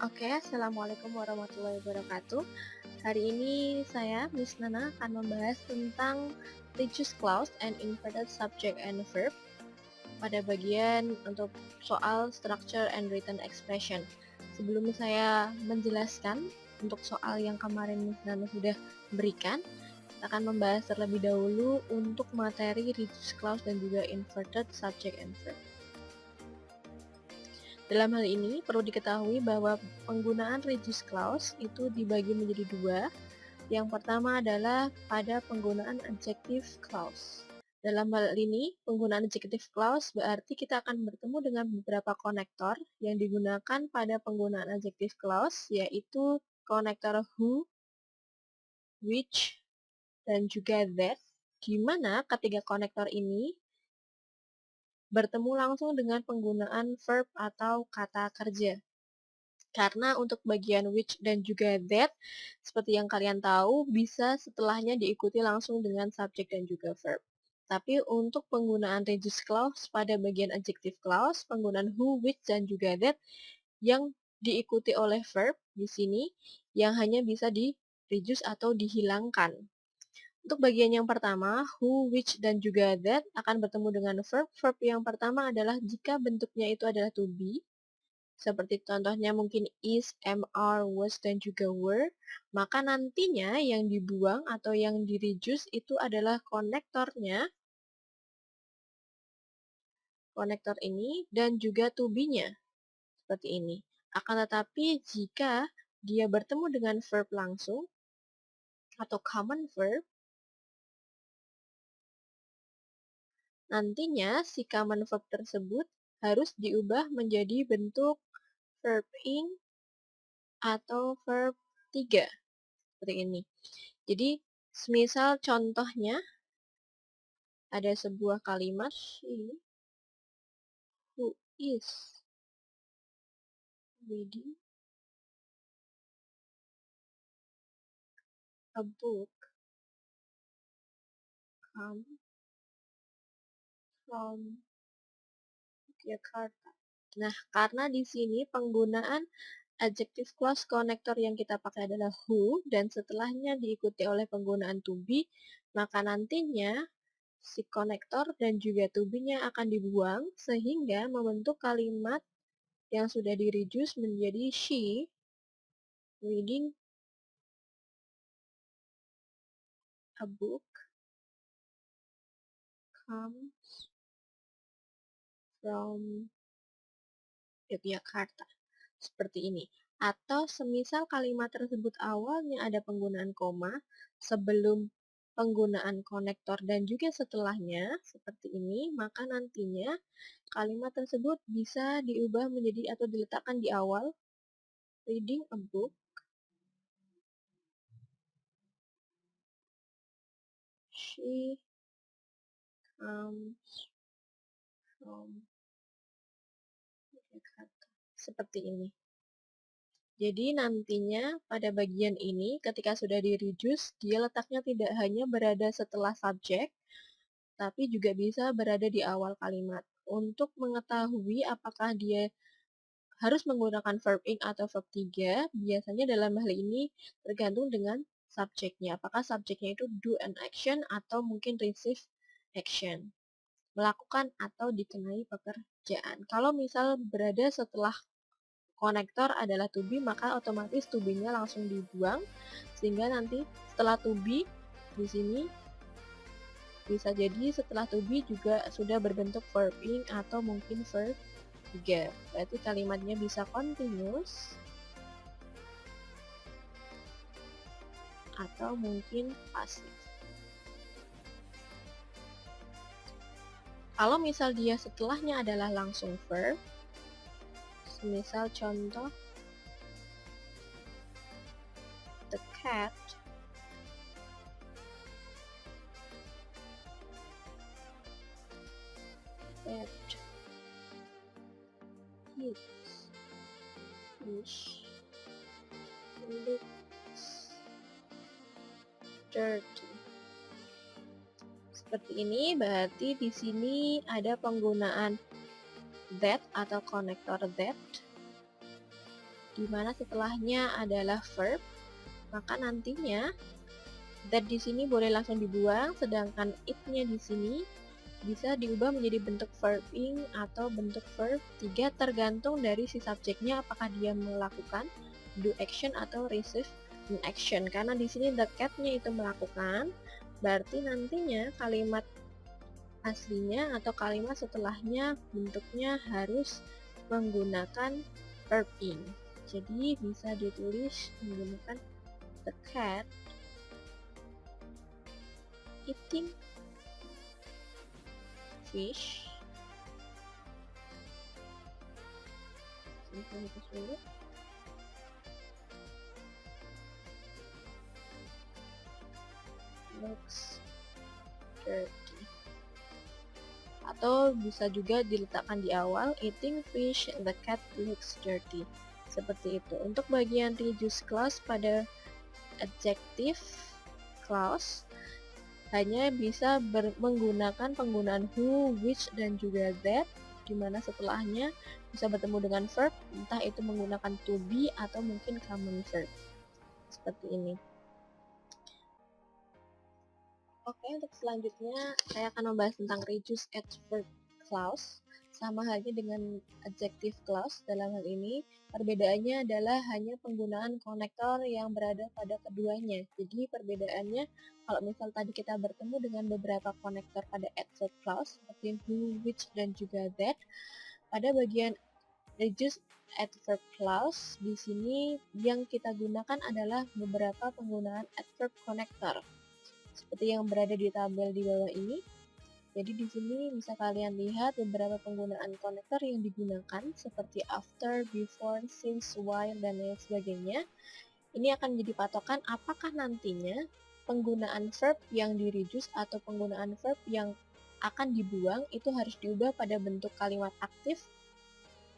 Oke, Assalamualaikum warahmatullahi wabarakatuh. Hari ini saya, Miss Nana, akan membahas tentang reduced clause and inverted subject and verb pada bagian untuk soal structure and written expression. Sebelum saya menjelaskan untuk soal yang kemarin Miss Nana sudah berikan, kita akan membahas terlebih dahulu untuk materi reduced clause dan juga inverted subject and verb. Dalam hal ini, perlu diketahui bahwa penggunaan reduced clause itu dibagi menjadi dua. Yang pertama adalah pada penggunaan adjective clause. Dalam hal ini, penggunaan adjective clause berarti kita akan bertemu dengan beberapa konektor yang digunakan pada penggunaan adjective clause, yaitu konektor who, which, dan juga that, di mana ketiga konektor ini bertemu langsung dengan penggunaan verb atau kata kerja. Karena untuk bagian which dan juga that, seperti yang kalian tahu, bisa setelahnya diikuti langsung dengan subjek dan juga verb. Tapi untuk penggunaan reduced clause pada bagian adjective clause, penggunaan who, which, dan juga that yang diikuti oleh verb di sini yang hanya bisa di-reduce atau dihilangkan. Untuk bagian yang pertama, who, which, dan juga that akan bertemu dengan verb. Verb yang pertama adalah jika bentuknya itu adalah to be, seperti contohnya mungkin is, am, are, was, dan juga were, maka nantinya yang dibuang atau yang di-reduce itu adalah konektornya, konektor ini, dan juga to be-nya, seperti ini. Akan tetapi jika dia bertemu dengan verb langsung, atau common verb, nantinya si common verb tersebut harus diubah menjadi bentuk verb ing atau verb 3 seperti ini. Jadi, semisal contohnya ada sebuah kalimat she who is reading a book come from Yogyakarta. Nah, karena di sini penggunaan adjective clause connector yang kita pakai adalah who, dan setelahnya diikuti oleh penggunaan to be, maka nantinya si konektor dan juga to be-nya akan dibuang, sehingga membentuk kalimat yang sudah di-reduce menjadi she reading a book comes from Yogyakarta. Seperti ini. Atau semisal kalimat tersebut awalnya ada penggunaan koma sebelum penggunaan konektor dan juga setelahnya, seperti ini, maka nantinya kalimat tersebut bisa diubah menjadi atau diletakkan di awal, reading a book, she comes from Yogyakarta. Seperti ini. Jadi nantinya pada bagian ini ketika sudah di-reduce, dia letaknya tidak hanya berada setelah subjek, tapi juga bisa berada di awal kalimat. Untuk mengetahui apakah dia harus menggunakan verb ing atau verb 3, biasanya dalam hal ini tergantung dengan subjeknya. Apakah subjeknya itu do an action atau mungkin receive action. Melakukan atau dikenai pekerjaan. Kalau misal berada setelah konektor adalah to be, maka otomatis to be-nya langsung dibuang, sehingga nanti setelah to be di sini bisa jadi setelah to be juga sudah berbentuk verb ing atau mungkin verb 3. Berarti kalimatnya bisa continuous atau mungkin passive. Kalau misal dia setelahnya adalah langsung verb, semisal contoh the cat that eats fish looks dirty. Seperti ini, berarti di sini ada penggunaan that atau konektor that di mana setelahnya adalah verb, maka nantinya that di sini boleh langsung dibuang, sedangkan it-nya di sini bisa diubah menjadi bentuk verb ing atau bentuk verb 3 tergantung dari si subjeknya apakah dia melakukan do action atau receive an action. Karena di sini the cat-nya itu melakukan, berarti nantinya kalimat aslinya atau kalimat setelahnya bentuknya harus menggunakan verb ing. Jadi bisa ditulis menggunakan the cat eating fish. Looks dirty. Atau bisa juga diletakkan di awal, eating fish, the cat looks dirty. Seperti itu. Untuk bagian reduced clause pada adjective clause hanya bisa menggunakan penggunaan who, which, dan juga that, di mana setelahnya bisa bertemu dengan verb, entah itu menggunakan to be atau mungkin common verb. Seperti ini. Oke, untuk selanjutnya saya akan membahas tentang reduced adverb clause. Sama halnya dengan adjective clause, dalam hal ini perbedaannya adalah hanya penggunaan konektor yang berada pada keduanya. Jadi perbedaannya kalau misal tadi kita bertemu dengan beberapa konektor pada adverb clause seperti who, which, dan juga that, pada bagian reduced adverb clause di sini yang kita gunakan adalah beberapa penggunaan adverb connector seperti yang berada di tabel di bawah ini. Jadi di sini bisa kalian lihat beberapa penggunaan konektor yang digunakan seperti after, before, since, while, dan lain sebagainya. Ini akan menjadi patokan apakah nantinya penggunaan verb yang di-reduce atau penggunaan verb yang akan dibuang itu harus diubah pada bentuk kalimat aktif,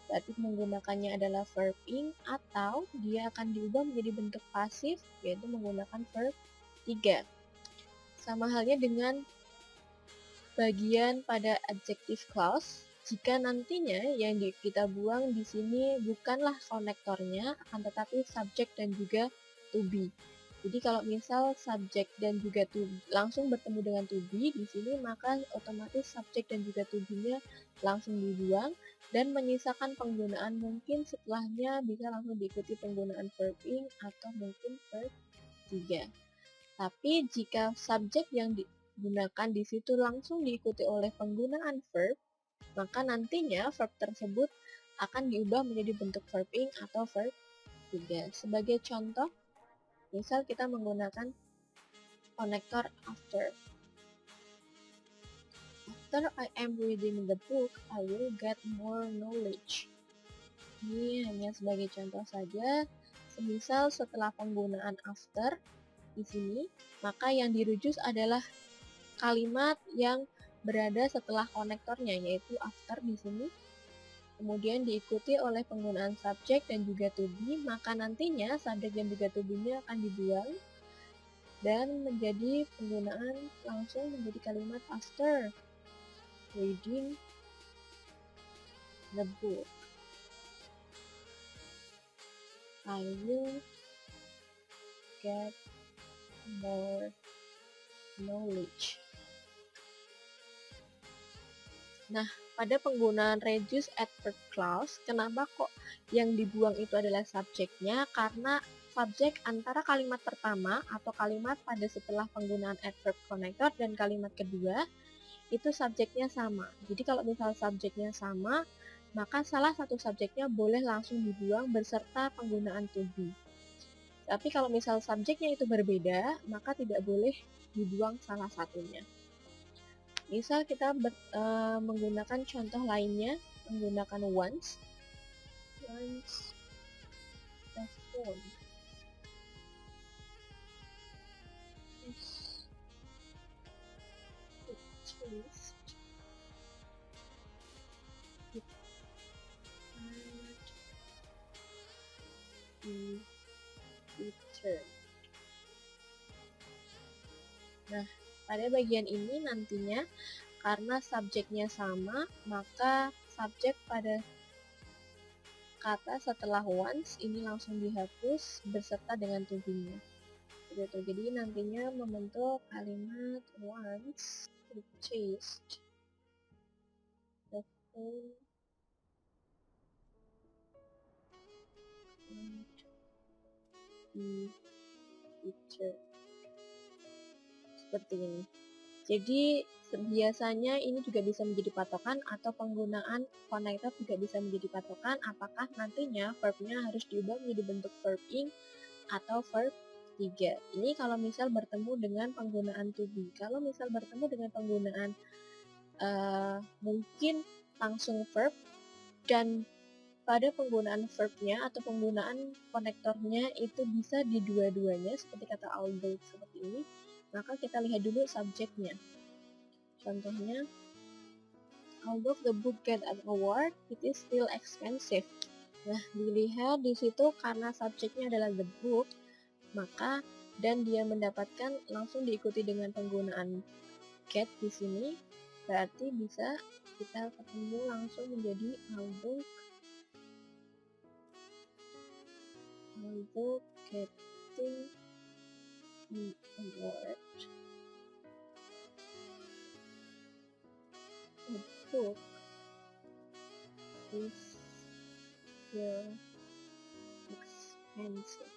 berarti menggunakannya adalah verb ing, atau dia akan diubah menjadi bentuk pasif, yaitu menggunakan verb 3. Sama halnya dengan bagian pada adjective clause, jika nantinya yang kita buang di sini bukanlah konektornya, akan tetapi subject dan juga to be. Jadi kalau misal subject dan juga to be langsung bertemu dengan to be di sini, maka otomatis subject dan juga to be-nya langsung dibuang dan menyisakan penggunaan mungkin setelahnya bisa langsung diikuti penggunaan verb ing atau mungkin verb 3. Tapi jika subjek yang digunakan di situ langsung diikuti oleh penggunaan verb, maka nantinya verb tersebut akan diubah menjadi bentuk verb ing atau verb 3. Sebagai contoh, misal kita menggunakan konektor after. After I am reading the book, I will get more knowledge. Ini hanya sebagai contoh saja. Semisal setelah penggunaan after di sini, maka yang dirujuk adalah kalimat yang berada setelah konektornya, yaitu after di sini. Kemudian diikuti oleh penggunaan subjek dan juga to be, maka nantinya subjek dan juga to be-nya akan dibuang dan menjadi penggunaan langsung menjadi kalimat after reading the book, I will get more knowledge. Nah, pada penggunaan reduced adverb clause, kenapa kok yang dibuang itu adalah subjeknya? Karena subjek antara kalimat pertama atau kalimat pada setelah penggunaan adverb connector dan kalimat kedua, itu subjeknya sama. Jadi kalau misal subjeknya sama, maka salah satu subjeknya boleh langsung dibuang beserta penggunaan to be. Tapi kalau misal subjeknya itu berbeda, maka tidak boleh dibuang salah satunya. Misal kita menggunakan contoh lainnya, menggunakan once the phone is replaced with be returned. Nah, pada bagian ini nantinya karena subjeknya sama, maka subjek pada kata setelah once ini langsung dihapus beserta dengan to be-nya. Gitu. Jadi nantinya membentuk kalimat once purchased the phone and the teacher. Seperti ini. Jadi biasanya ini juga bisa menjadi patokan atau penggunaan connector juga bisa menjadi patokan apakah nantinya verbnya harus diubah menjadi bentuk verb ing atau verb 3. Ini kalau misal bertemu dengan penggunaan to be. Kalau misal bertemu dengan penggunaan mungkin langsung verb dan pada penggunaan verbnya atau penggunaan konektornya itu bisa di dua-duanya seperti kata although seperti ini, maka kita lihat dulu subjeknya. Contohnya, although the book get an award, it is still expensive. Nah, dilihat di situ karena subjeknya adalah the book, maka dan dia mendapatkan langsung diikuti dengan penggunaan get di sini, berarti bisa kita ketemu langsung menjadi although getting the award. The book is still expensive.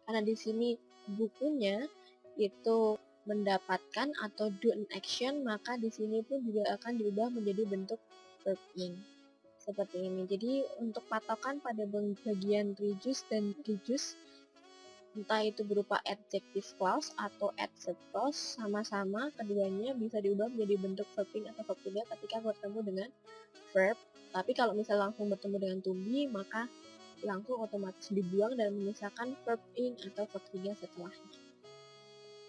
Karena di sini bukunya itu mendapatkan atau do an action, maka di sini pun juga akan diubah menjadi bentuk verb ing. Seperti ini. Jadi untuk patokan pada bagian reduce dan reduce, entah itu berupa adjective clause atau adverb clause, sama-sama keduanya bisa diubah menjadi bentuk verb ing atau verb 3 ketika bertemu dengan verb. Tapi kalau misal langsung bertemu dengan to be, maka langsung otomatis dibuang dan menyisakan verb ing atau verb 3 setelahnya.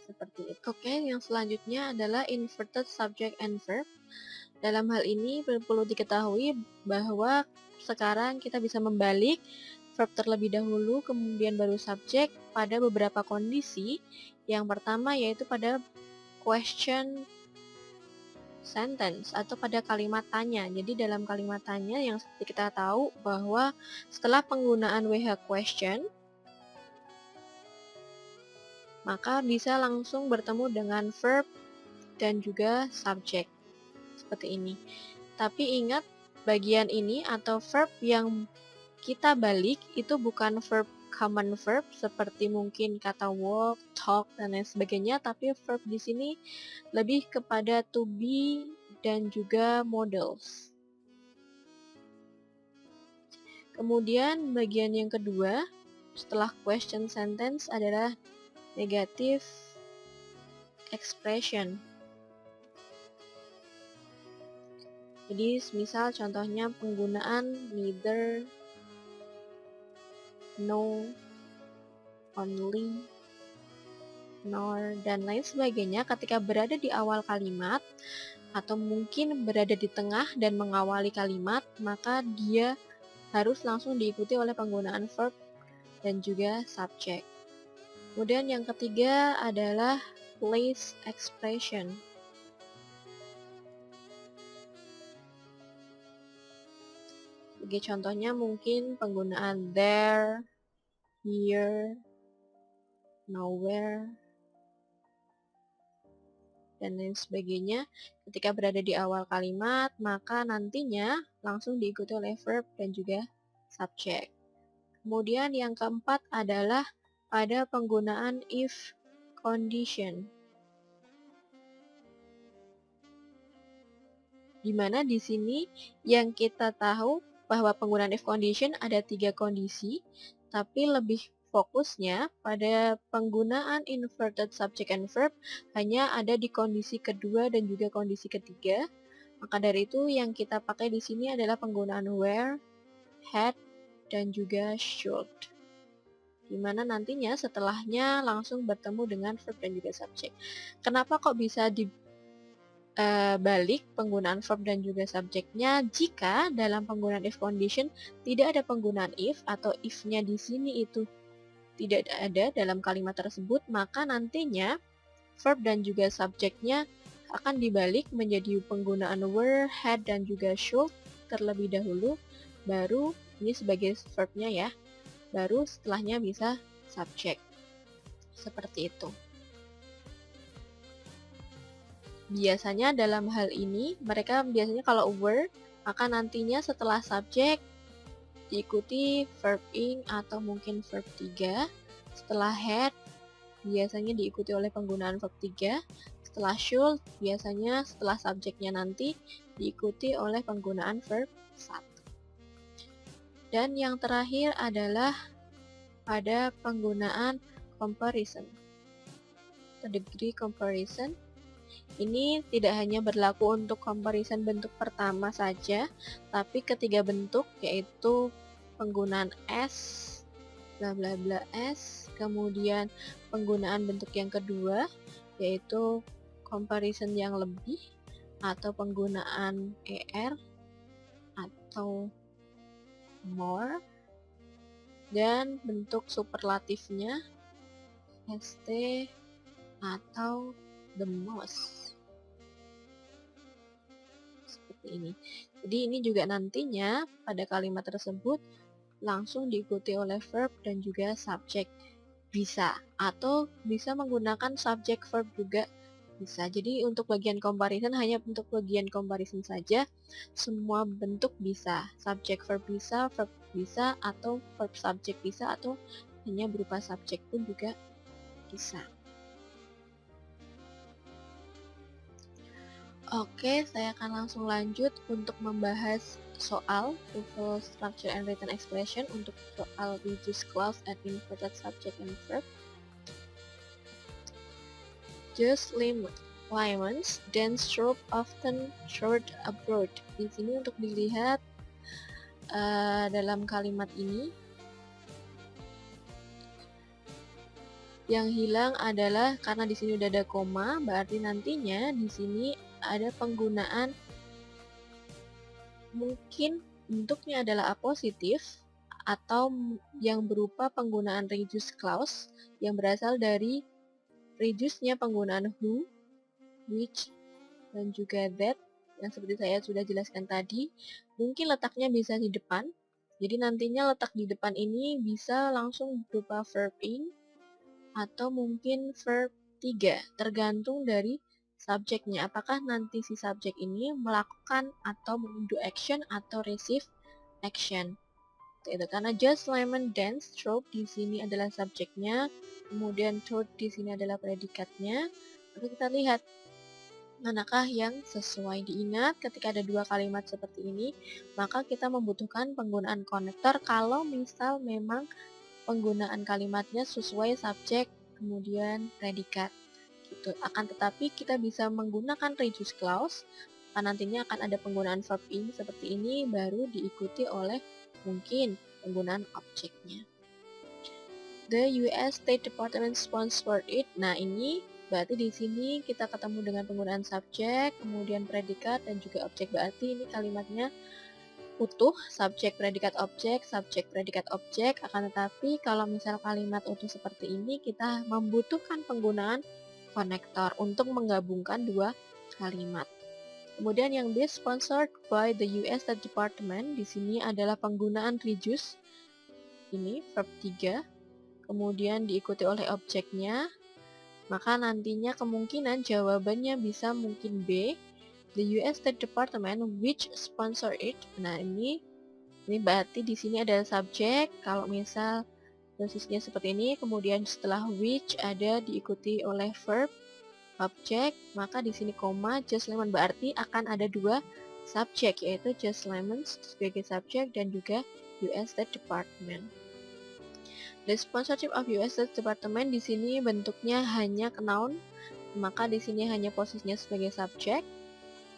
Seperti itu. Oke, yang selanjutnya adalah inverted subject and verb. Dalam hal ini perlu diketahui bahwa sekarang kita bisa membalik verb terlebih dahulu, kemudian baru subjek pada beberapa kondisi. Yang pertama yaitu pada question sentence atau pada kalimat tanya. Jadi dalam kalimat tanya yang seperti kita tahu bahwa setelah penggunaan WH question, maka bisa langsung bertemu dengan verb dan juga subjek. Seperti ini. Tapi ingat bagian ini atau verb yang kita balik itu bukan verb common verb seperti mungkin kata walk, talk dan lain sebagainya, tapi verb di sini lebih kepada to be dan juga models. Kemudian bagian yang kedua setelah question sentence adalah negative expression. Jadi misal contohnya penggunaan neither, no, only, nor, dan lain sebagainya ketika berada di awal kalimat atau mungkin berada di tengah dan mengawali kalimat, maka dia harus langsung diikuti oleh penggunaan verb dan juga subjek. Kemudian yang ketiga adalah place expression. Sebagai contohnya mungkin penggunaan there, here, nowhere, dan lain sebagainya. Ketika berada di awal kalimat, maka nantinya langsung diikuti oleh verb dan juga subjek. Kemudian yang keempat adalah pada penggunaan if condition. Di mana di sini yang kita tahu bahwa penggunaan if condition ada 3 kondisi, tapi lebih fokusnya pada penggunaan inverted subject and verb hanya ada di kondisi kedua dan juga kondisi ketiga. Maka dari itu yang kita pakai di sini adalah penggunaan where, had, dan juga should. Dimana nantinya setelahnya langsung bertemu dengan verb dan juga subjek. Kenapa kok bisa balik penggunaan verb dan juga subjeknya jika dalam penggunaan if condition tidak ada penggunaan if atau if-nya di sini itu tidak ada dalam kalimat tersebut, maka nantinya verb dan juga subjeknya akan dibalik menjadi penggunaan were, had, dan juga should terlebih dahulu, baru ini sebagai verbnya ya, baru setelahnya bisa subject. Seperti itu. Biasanya dalam hal ini, mereka biasanya kalau were, maka nantinya setelah subject diikuti verb ing atau mungkin verb 3. Setelah had, biasanya diikuti oleh penggunaan verb 3. Setelah should, biasanya setelah subjeknya nanti diikuti oleh penggunaan verb 1. Dan yang terakhir adalah pada penggunaan comparison. Degree comparison. Ini tidak hanya berlaku untuk comparison bentuk pertama saja, tapi ketiga bentuk yaitu penggunaan as, bla bla bla as, kemudian penggunaan bentuk yang kedua yaitu comparison yang lebih atau penggunaan er atau more, dan bentuk superlatifnya st atau the most. Seperti ini. Jadi ini juga nantinya pada kalimat tersebut langsung diikuti oleh verb dan juga subject. Bisa, atau bisa menggunakan subject verb juga bisa. Jadi untuk bagian comparison hanya untuk bagian comparison saja, semua bentuk bisa. Subject verb bisa, atau verb subject bisa, atau hanya berupa subject pun juga bisa. Oke, saya akan langsung lanjut untuk membahas soal TOEFL Structure and Written Expression untuk soal reduced clause and inverted subject and verb. Just Lyman's dance troupe often toured abroad. Di sini untuk dilihat dalam kalimat ini yang hilang adalah karena di sini udah ada koma, berarti nantinya di sini ada penggunaan mungkin bentuknya adalah apositif atau yang berupa penggunaan reduced clause yang berasal dari reduce-nya penggunaan who, which, dan juga that yang seperti saya sudah jelaskan tadi. Mungkin letaknya bisa di depan, jadi nantinya letak di depan ini bisa langsung berupa verb ing atau mungkin verb 3, tergantung dari subjeknya. Apakah nanti si subjek ini melakukan atau do action atau receive action. Itu karena Just Lemon Dance troupe di sini adalah subjeknya, kemudian toured di sini adalah predikatnya. Lalu kita lihat manakah yang sesuai. Diingat ketika ada dua kalimat seperti ini, maka kita membutuhkan penggunaan konektor kalau misal memang penggunaan kalimatnya sesuai subjek kemudian predikat. Gitu. Akan tetapi kita bisa menggunakan reduced clause, nantinya akan ada penggunaan verb ing seperti ini baru diikuti oleh mungkin penggunaan objeknya. The US State Department sponsored it. Nah, ini berarti di sini kita ketemu dengan penggunaan subjek, kemudian predikat dan juga objek. Berarti ini kalimatnya utuh, subjek predikat objek, subjek predikat objek. Akan tetapi kalau misal kalimat utuh seperti ini, kita membutuhkan penggunaan konektor untuk menggabungkan dua kalimat. Kemudian yang B, sponsored by the US State Department, di sini adalah penggunaan reduce, ini verb 3, kemudian diikuti oleh objeknya, maka nantinya kemungkinan jawabannya bisa mungkin B, the US State Department which sponsor it. Nah ini berarti di sini ada subjek, kalau misal posisinya seperti ini, kemudian setelah which ada diikuti oleh verb, objek, maka di sini koma Just Lemon berarti akan ada dua subjek, yaitu Just Lemon sebagai subjek dan juga US State Department. The sponsorship of US State Department di sini bentuknya hanya noun, maka di sini hanya posisinya sebagai subjek,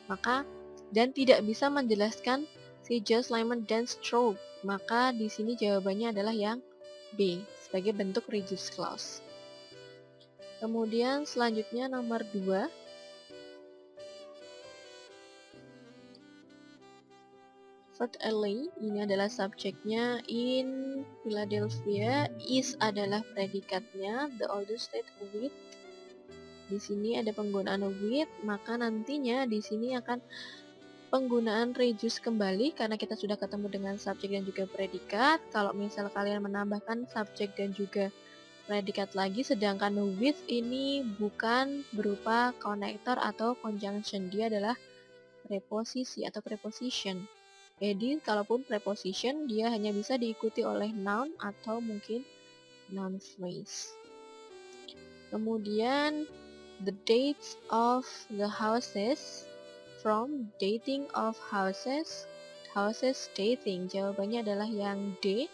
maka dan tidak bisa menjelaskan si Just Lemon Dance Troupe, maka di sini jawabannya adalah yang B sebagai bentuk reduced clause. Kemudian selanjutnya nomor 2. Fort Early, ini adalah subjeknya. In Philadelphia, is adalah predikatnya. The oldest state with. Di sini ada penggunaan with, maka nantinya di sini akan penggunaan reduce kembali karena kita sudah ketemu dengan subjek dan juga predikat. Kalau misal kalian menambahkan subjek dan juga predikat lagi, sedangkan with ini bukan berupa konektor atau conjunction, dia adalah preposisi atau preposition. Jadi kalaupun preposition dia hanya bisa diikuti oleh noun atau mungkin noun phrase. Kemudian the dates of the houses, from dating of houses, houses dating. Jawabannya adalah yang D.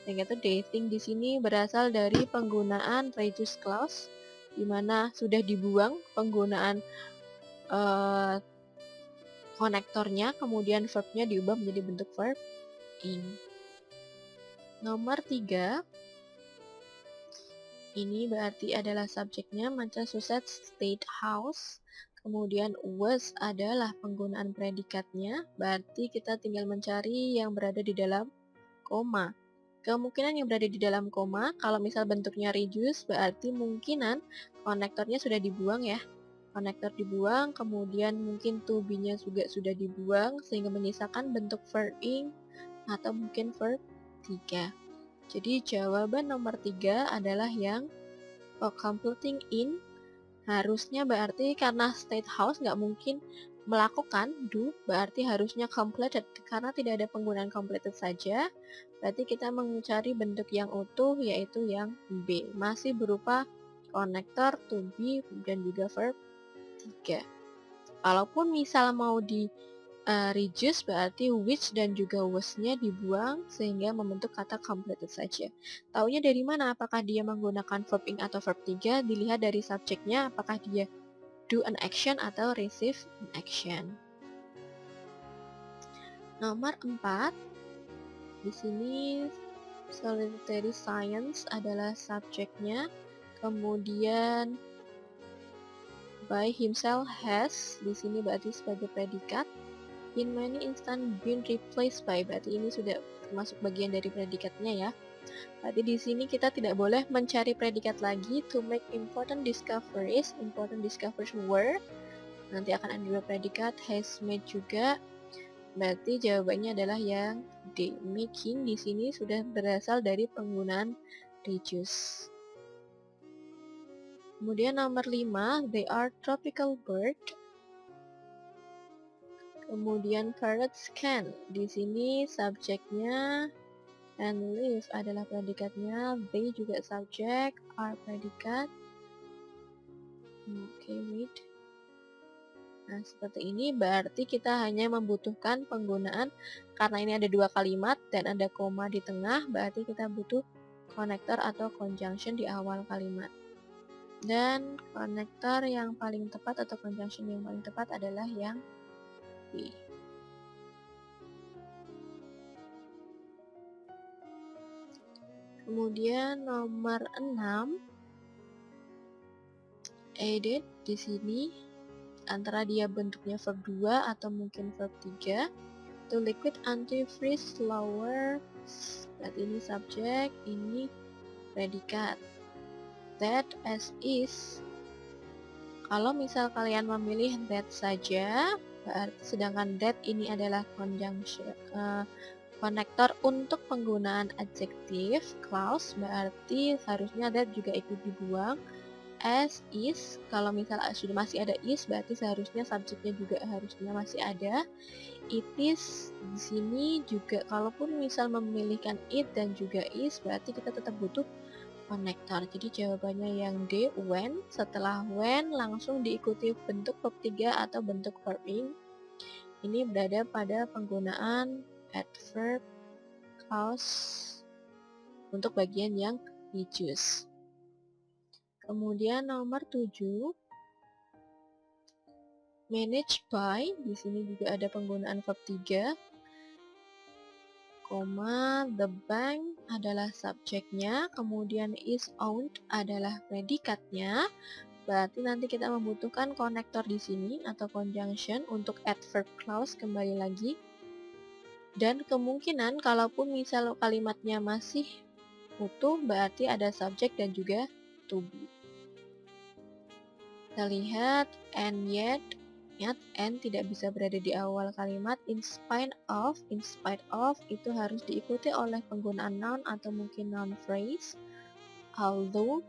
Yaitu dating di sini berasal dari penggunaan reduced clause, di mana sudah dibuang penggunaan konektornya, kemudian verbnya diubah menjadi bentuk verb ing. Nomor 3, ini berarti adalah subjeknya Massachusetts State House. Kemudian was adalah penggunaan predikatnya, berarti kita tinggal mencari yang berada di dalam koma. Kemungkinan yang berada di dalam koma, kalau misal bentuknya reduce, berarti mungkinan konektornya sudah dibuang ya. Konektor dibuang, kemudian mungkin to be-nya juga sudah dibuang, sehingga menyisakan bentuk verb ing atau mungkin verb 3. Jadi jawaban nomor 3 adalah yang completing in. Harusnya berarti karena state house nggak mungkin melakukan do, berarti harusnya completed. Karena tidak ada penggunaan completed saja, berarti kita mencari bentuk yang utuh, yaitu yang B. Masih berupa konektor, to be, dan juga verb 3. Kalaupun misal mau di reduce, berarti which dan juga was-nya dibuang sehingga membentuk kata completed saja. Taunya dari mana? Apakah dia menggunakan verb ing atau verb 3? Dilihat dari subjeknya, apakah dia do an action atau receive an action. Nomor 4, di sini solitary science adalah subjeknya, kemudian by himself has, di sini berarti sebagai predikat. In many instances been replaced by, berarti ini sudah termasuk bagian dari predikatnya ya. Berarti di sini kita tidak boleh mencari predikat lagi. To make important discoveries were, nanti akan ada dua predikat, has made juga. Berarti jawabannya adalah yang D. Making di sini sudah berasal dari penggunaan reduce. Kemudian nomor 5, they are tropical bird. Kemudian parrots can, di sini subjeknya, and live adalah predikatnya, they juga subjek, are predikat. Oke, wait. Nah, seperti ini berarti kita hanya membutuhkan penggunaan, karena ini ada dua kalimat dan ada koma di tengah, berarti kita butuh konektor atau conjunction di awal kalimat. Dan konektor yang paling tepat atau conjunction yang paling tepat adalah yang B. Kemudian nomor 6, added di sini antara dia bentuknya verb 2 atau mungkin verb 3. To liquid antifreeze lower, berarti ini subjek, ini predikat. That as is, kalau misal kalian memilih that saja, berarti sedangkan that ini adalah conjunction, konektor untuk penggunaan adjective clause, berarti harusnya that juga ikut dibuang. As is, kalau misal sudah masih ada is, berarti seharusnya subjeknya juga harusnya masih ada. It is di sini juga, kalaupun misal memilihkan it dan juga is, berarti kita tetap butuh konektor. Jadi jawabannya yang D, when. Setelah when langsung diikuti bentuk verb 3 atau bentuk verb ing. Ini berada pada penggunaan adverb clause untuk bagian yang reduce. Kemudian nomor 7, managed by, di sini juga ada penggunaan verb 3, the bank adalah subjeknya, kemudian is owned adalah predikatnya. Berarti nanti kita membutuhkan konektor di sini atau conjunction untuk adverb clause kembali lagi. Dan kemungkinan kalaupun misal kalimatnya masih utuh, berarti ada subjek dan juga to be. Kita lihat and yet, Ingat, and tidak bisa berada di awal kalimat. In spite of itu harus diikuti oleh penggunaan noun atau mungkin noun phrase. Although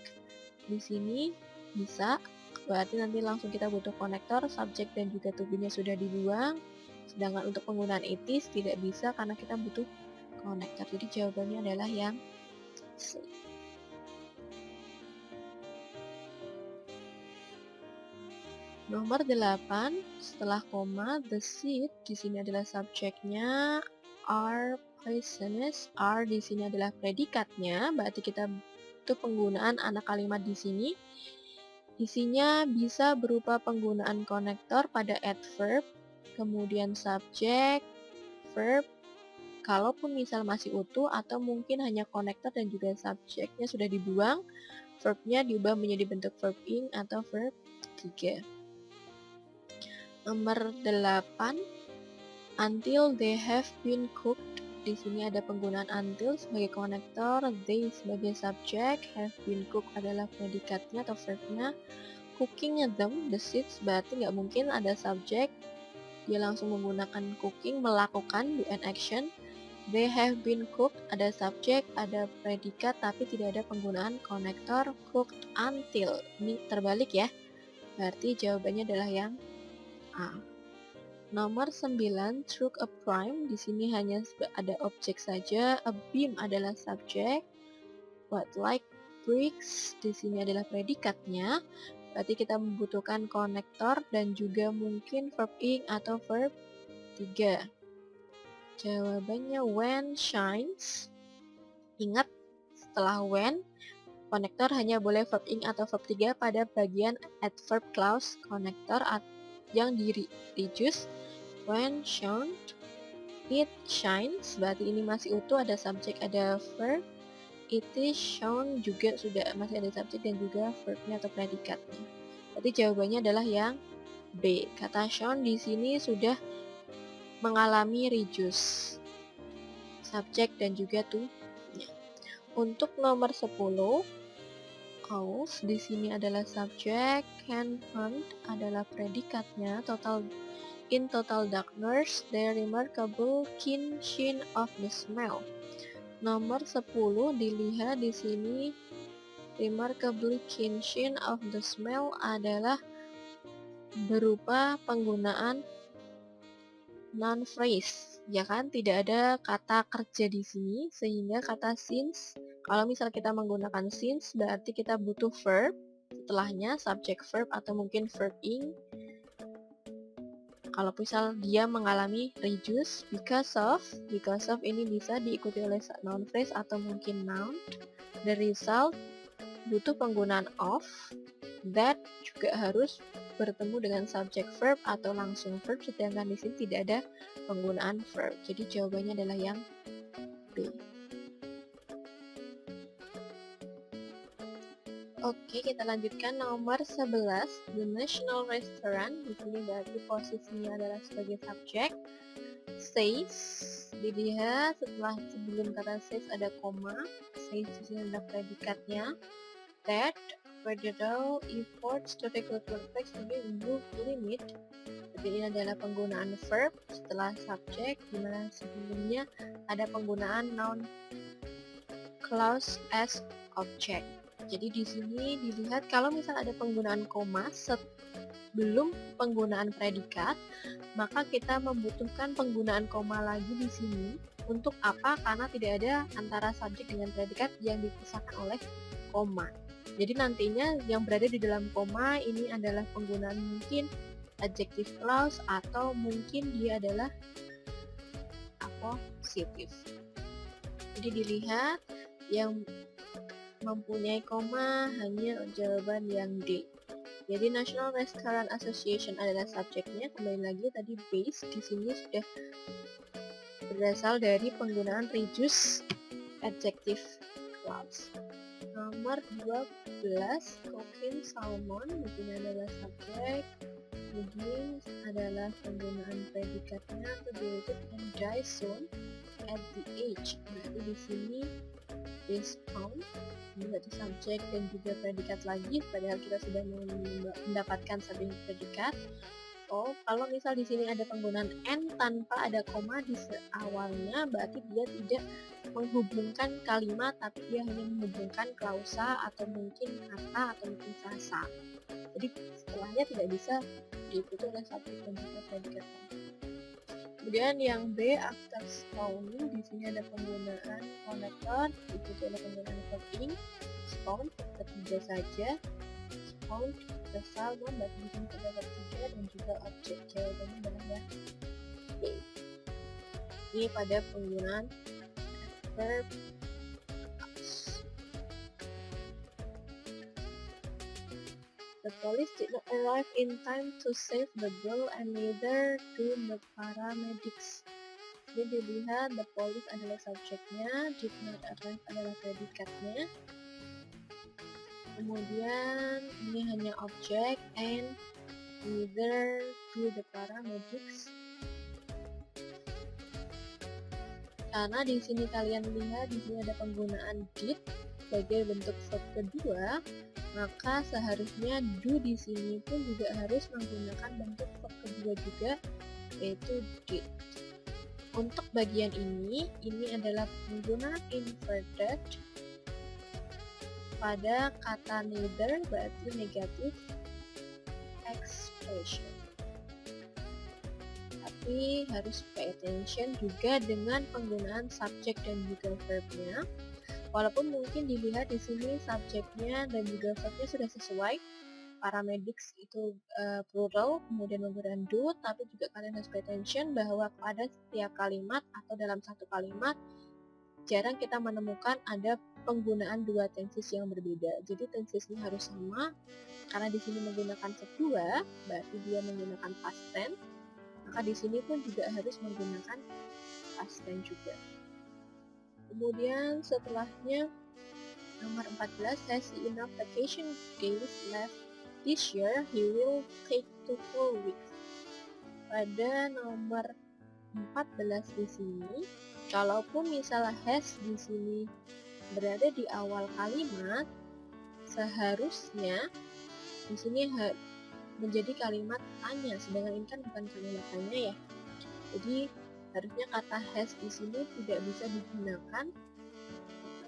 di sini bisa, berarti nanti langsung kita butuh konektor, subjek dan juga to be-nya sudah dibuang. Sedangkan untuk penggunaan it is tidak bisa karena kita butuh konektor. Jadi jawabannya adalah yang C. Nomor 8, setelah koma, the seed di sini adalah subjeknya, are poisonous, are di sini adalah predikatnya, berarti kita butuh penggunaan anak kalimat di sini. Isinya bisa berupa penggunaan konektor pada adverb, kemudian subjek, verb, kalaupun misal masih utuh atau mungkin hanya konektor dan juga subjeknya sudah dibuang, verbnya diubah menjadi bentuk verb ing atau verb 3. Nomor 8, until they have been cooked. Di sini ada penggunaan until sebagai konektor, they sebagai subjek, have been cooked adalah predikatnya atau verbnya. Cooking them, the seeds, berarti nggak mungkin ada subjek, dia langsung menggunakan cooking, melakukan, do an action. They have been cooked, ada subjek, ada predikat, tapi tidak ada penggunaan konektor, cooked until. Ini terbalik ya, berarti jawabannya adalah yang A. Nomor 9, truck a prime, di sini hanya ada objek saja, a beam adalah subjek, what like bricks, di sini adalah predikatnya, berarti kita membutuhkan konektor dan juga mungkin verb ing atau verb 3. Jawabannya when shines. Ingat, setelah when, konektor hanya boleh verb ing atau verb 3 pada bagian adverb clause konektor yang di reduce. When shone, it shines, berarti ini masih utuh, ada subjek, ada verb. It is shown juga sudah masih ada subjek dan juga verbnya atau predikatnya. Berarti jawabannya adalah yang B. Kata shown di sini sudah mengalami reduce, subjek dan juga to. Untuk nomor 10, owls di sini adalah subjek, can hunt adalah predikatnya, in total darkness, the remarkable keen sheen of the smell. Nomor 10 dilihat di sini, remarkably keen sheen of the smell adalah berupa penggunaan noun phrase, ya kan? Tidak ada kata kerja di sini, sehingga kata since, kalau misal kita menggunakan since, berarti kita butuh verb, setelahnya subjek verb atau mungkin verb ing. Kalau misal dia mengalami reduce, because of ini bisa diikuti oleh noun phrase atau mungkin noun. The result butuh penggunaan of, that juga harus bertemu dengan subjek verb atau langsung verb, sedangkan di sini tidak ada penggunaan verb. Jadi jawabannya adalah yang B. Oke, kita lanjutkan nomor 11, the national restaurant. Di sini berarti posisinya adalah sebagai subjek. Says, dilihat setelah sebelum kata says ada koma. Says di sini adalah predikatnya. That federal efforts to recruit workers to improve limit. Jadi ini adalah penggunaan verb setelah subjek, di mana sebelumnya ada penggunaan noun clause as object. Jadi di sini dilihat kalau misal ada penggunaan koma sebelum penggunaan predikat, maka kita membutuhkan penggunaan koma lagi di sini. Untuk apa? Karena tidak ada antara subjek dengan predikat yang dipisahkan oleh koma. Jadi nantinya yang berada di dalam koma ini adalah penggunaan mungkin adjective clause atau mungkin dia adalah appositive. Jadi dilihat yang mempunyai koma hanya jawaban yang D. Jadi National Restaurant Association adalah subjeknya. Kembali lagi tadi base di sini sudah berasal dari penggunaan reduce adjective clause. Nomor 12, cooking salmon, di sini adalah subjek. Begin adalah penggunaan predikatnya, to be rated and die soon at the age. Berarti di sini is found, ini berarti subjek dan juga predikat lagi, padahal kita sudah mendapatkan subjek predikat. contoh, kalau misal di sini ada penggunaan and tanpa ada koma di awalnya, berarti dia tidak menghubungkan kalimat, tapi dia hanya menghubungkan klausa atau mungkin kata atau mungkin frasa. Jadi setelahnya tidak bisa diikuti oleh subjek dan juga predikat. Kemudian yang B, after stone, di sini ada penggunaan connector, diikuti oleh penggunaan verb ing, stone, ketiga saja, stone, dasar, berarti di sini terdapat tiga dan juga objek. Jawabannya adalah yang B. Ini pada penggunaan verb. The police did not arrive in time to save the girl and neither do the paramedics. Jadi dilihat the police adalah subjeknya, did not arrive adalah predikatnya. Kemudian ini hanya objek and neither do the paramedics. Karena di sini kalian lihat di sini ada penggunaan did sebagai bentuk verb kedua, maka seharusnya do di sini pun juga harus menggunakan bentuk verb kedua juga, yaitu did. Untuk bagian ini adalah penggunaan inverted pada kata neither, berarti negative expression. Tapi harus pay attention juga dengan penggunaan subjek dan juga verbnya. Walaupun mungkin dilihat di sini subjeknya dan juga verbnya sudah sesuai, paramedics itu plural, kemudian menggunakan do, tapi juga kalian harus pay attention bahwa pada setiap kalimat atau dalam satu kalimat jarang kita menemukan ada penggunaan dua tenses yang berbeda. Jadi tensesnya harus sama, karena di sini menggunakan verb dua, berarti dia menggunakan past tense, maka di sini pun juga harus menggunakan past tense juga. Kemudian setelahnya nomor 14, has he enough vacation days left this year? He will take 2 full weeks. Pada nomor 14 di sini, kalaupun misalnya has di sini berada di awal kalimat, seharusnya di sini menjadi kalimat tanya, sedangkan ini kan bukan kalimat tanya ya. Jadi harusnya kata has di sini tidak bisa digunakan.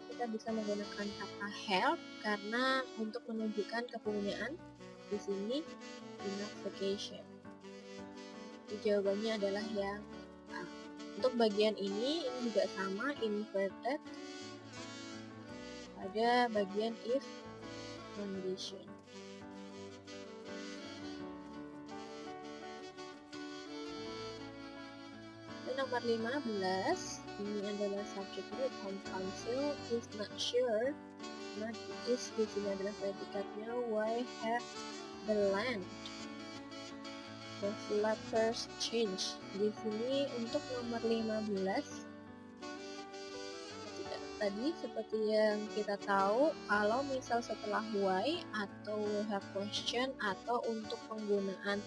Kita bisa menggunakan kata help karena untuk menunjukkan kepunyaan di sini enough vacation. Jadi jawabannya adalah yang A. Untuk bagian ini juga sama, inverted pada bagian if condition. Nomor 15, ini adalah subjeknya Tom Council is not sure, not is di sini adalah predikatnya, why have the land developers change. Di sini untuk nomor 15 tadi seperti yang kita tahu, kalau misal setelah why atau have question atau untuk penggunaan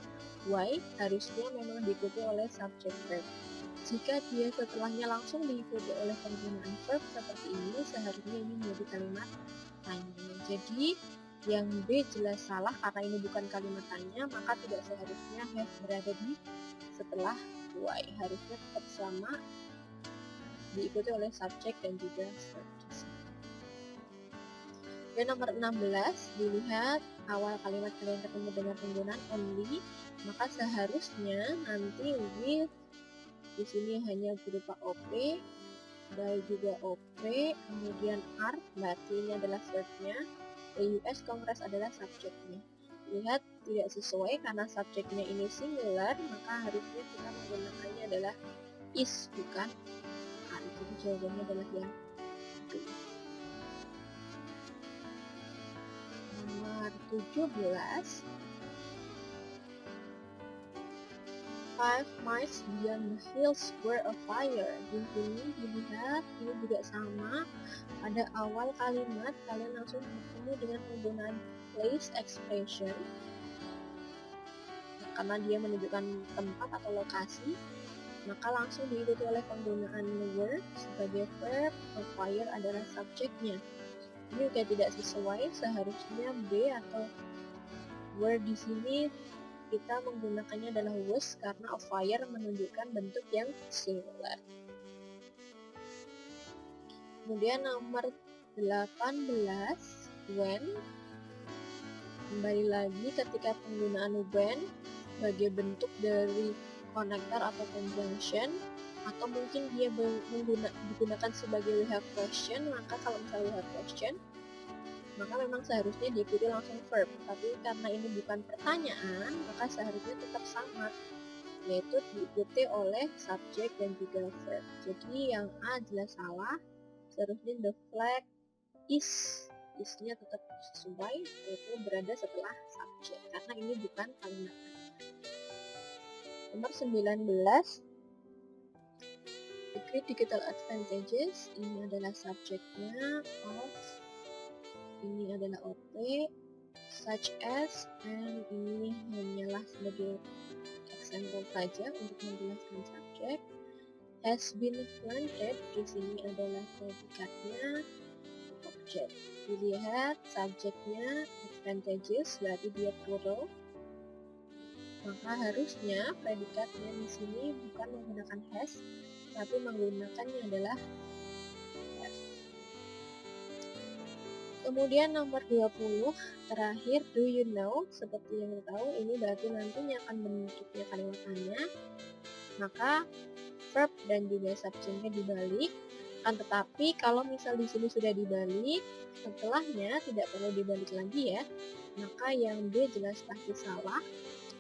why harusnya memang diikuti oleh subject verb. Jika dia setelahnya langsung diikuti oleh penggunaan verb seperti ini, seharusnya ini menjadi kalimat tanya. Jadi yang B jelas salah karena ini bukan kalimat tanya, maka tidak seharusnya have berada di setelah why. Harusnya tetap sama diikuti oleh subjek dan juga verb. Dan nomor 16, dilihat awal kalimat kalian ketemu dengan penggunaan only, maka seharusnya nanti with di sini hanya berupa OP, by juga OP, kemudian are, berarti ini adalah verbnya, the US Congress adalah subjeknya. Lihat tidak sesuai karena subjeknya ini singular, maka harusnya kita menggunakannya adalah is, bukan are. Jadi jawabannya adalah yang B. Nomor 17, 5 miles beyond the hills were a fire. Di sini dilihat ini juga sama, pada awal kalimat kalian langsung bertemu dengan penggunaan place expression karena dia menunjukkan tempat atau lokasi, maka langsung diikuti oleh penggunaan were sebagai verb, a fire adalah subjeknya. Ini juga tidak sesuai, seharusnya B atau were di sini kita menggunakannya adalah was karena of fire menunjukkan bentuk yang singular. Kemudian nomor 18, when. Kembali lagi ketika penggunaan when sebagai bentuk dari konektor atau conjunction, atau mungkin dia digunakan sebagai we have question, maka kalau misalnya we have question, maka memang seharusnya diikuti langsung verb. Tapi karena ini bukan pertanyaan, maka seharusnya tetap sama, yaitu diikuti oleh subjek dan juga verb. Jadi yang A jelas salah, seharusnya the flag is-nya tetap sesuai, yaitu berada setelah subjek, karena ini bukan kalimat. Nomor 19, the critical advantages, ini adalah subjeknya, of, ini adalah OP, such as, and ini hanyalah sebagai example saja untuk menjelaskan subjek. Has been planted, di sini adalah predikatnya, objek. Dilihat subjeknya advantages, berarti dia plural. Maka harusnya predikatnya di sini bukan menggunakan has, tapi menggunakannya adalah have. Kemudian nomor 20, terakhir, do you know, seperti yang kita tahu, ini berarti nantinya akan bentuknya kalimat tanya, maka verb dan juga subjeknya dibalik. Akan tetapi kalau misal di sini sudah dibalik, setelahnya tidak perlu dibalik lagi ya, maka yang B jelas pasti salah.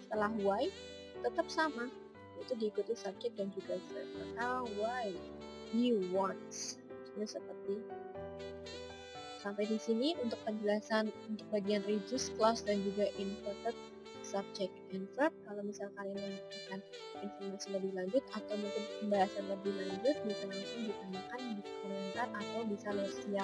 Setelah why tetap sama, itu diikuti subjek dan juga verb. Maka why he wants, seperti. Sampai di sini untuk penjelasan untuk bagian reduced clause dan juga inverted subject and verb. Kalau misal kalian membutuhkan informasi lebih lanjut atau mungkin pembahasan lebih lanjut, bisa langsung ditanyakan di komentar atau bisa lewat via